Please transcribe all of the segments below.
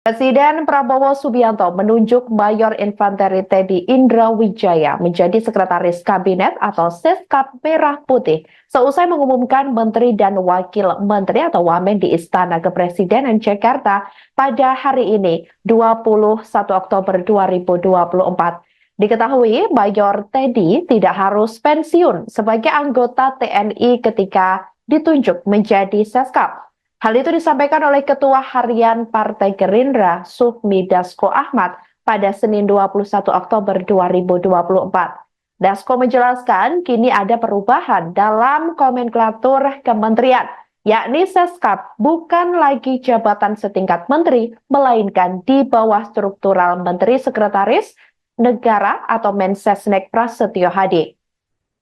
Presiden Prabowo Subianto menunjuk Mayor Infanteri Teddy Indrawijaya menjadi Sekretaris Kabinet atau Seskap Merah Putih seusai mengumumkan Menteri dan Wakil Menteri atau Wamen di Istana Kepresidenan Jakarta pada hari ini, 21 Oktober 2024. Diketahui Mayor Teddy tidak harus pensiun sebagai anggota TNI ketika ditunjuk menjadi Seskap. Hal itu disampaikan oleh Ketua Harian Partai Gerindra, Sufmi Dasko Ahmad, pada Senin 21 Oktober 2024. Dasko menjelaskan kini ada perubahan dalam nomenklatur kementerian, yakni Seskap bukan lagi jabatan setingkat menteri, melainkan di bawah struktural Menteri Sekretaris Negara atau Mensesnek Prasetyo Hadi.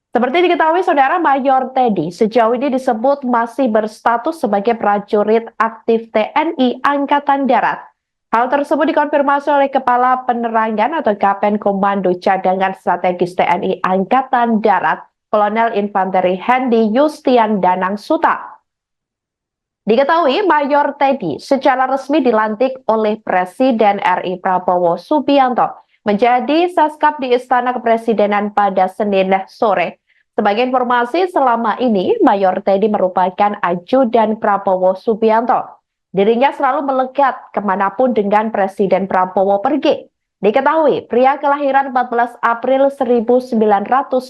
Seperti diketahui Saudara, Mayor Teddy sejauh ini disebut masih berstatus sebagai prajurit aktif TNI Angkatan Darat. Hal tersebut dikonfirmasi oleh Kepala Penerangan atau Kapen Komando Cadangan Strategis TNI Angkatan Darat, Kolonel Infanteri Hendy Yustian Danang Suta. Diketahui Mayor Teddy secara resmi dilantik oleh Presiden RI Prabowo Subianto menjadi Seskap di Istana Kepresidenan pada Senin sore. Sebagai informasi, selama ini Mayor Teddy merupakan ajudan Prabowo Subianto. Dirinya selalu melekat kemanapun dengan Presiden Prabowo pergi. Diketahui, pria kelahiran 14 April 1989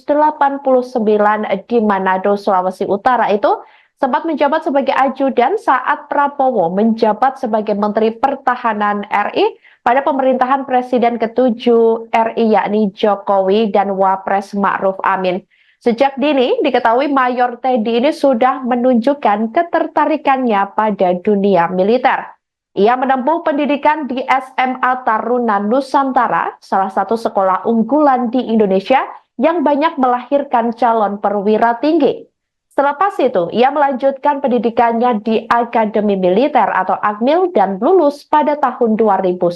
di Manado, Sulawesi Utara itu sempat menjabat sebagai ajudan saat Prabowo menjabat sebagai Menteri Pertahanan RI pada pemerintahan Presiden ke-7 RI yakni Jokowi dan Wapres Ma'ruf Amin. Sejak dini diketahui Mayor Teddy ini sudah menunjukkan ketertarikannya pada dunia militer. Ia menempuh pendidikan di SMA Taruna Nusantara, salah satu sekolah unggulan di Indonesia yang banyak melahirkan calon perwira tinggi. Selepas itu, ia melanjutkan pendidikannya di Akademi Militer atau Akmil dan lulus pada tahun 2011.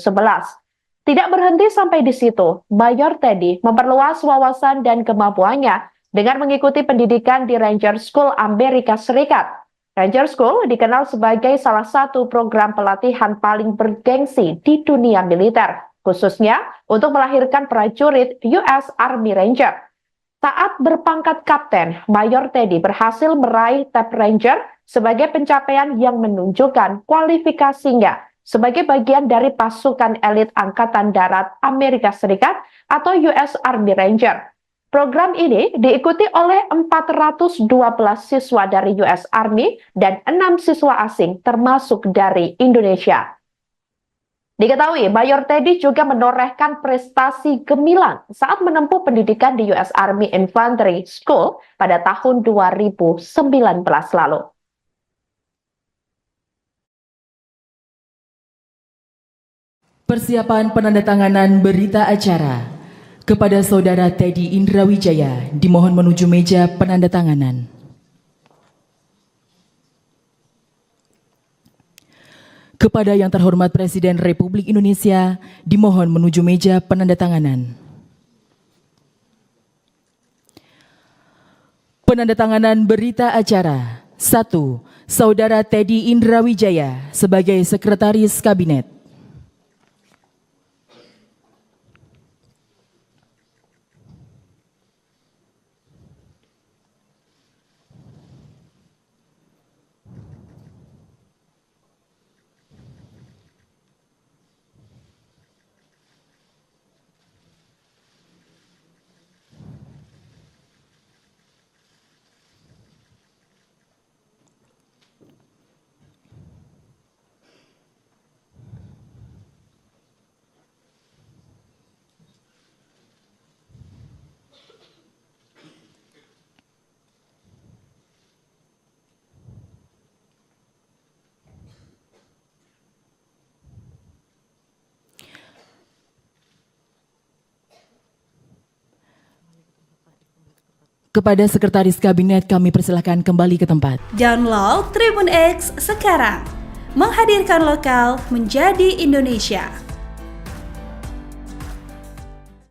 Tidak berhenti sampai di situ, Mayor Teddy memperluas wawasan dan kemampuannya dengan mengikuti pendidikan di Ranger School Amerika Serikat. Ranger School dikenal sebagai salah satu program pelatihan paling bergengsi di dunia militer, khususnya untuk melahirkan prajurit US Army Ranger. Saat berpangkat kapten, Mayor Teddy berhasil meraih Tab Ranger sebagai pencapaian yang menunjukkan kualifikasinya sebagai bagian dari pasukan elit Angkatan Darat Amerika Serikat atau US Army Ranger. Program ini diikuti oleh 412 siswa dari US Army dan 6 siswa asing termasuk dari Indonesia. Diketahui, Mayor Teddy juga menorehkan prestasi gemilang saat menempuh pendidikan di US Army Infantry School pada tahun 2019 lalu. Persiapan penandatanganan berita acara kepada Saudara Teddy Indrawijaya dimohon menuju meja penandatanganan. Kepada yang terhormat Presiden Republik Indonesia, dimohon menuju meja penandatanganan. Penandatanganan berita acara. 1. Saudara Teddy Indrawijaya sebagai Sekretaris Kabinet. Kepada Sekretaris Kabinet kami persilahkan kembali ke tempat. Download Tribun X sekarang, menghadirkan lokal menjadi Indonesia.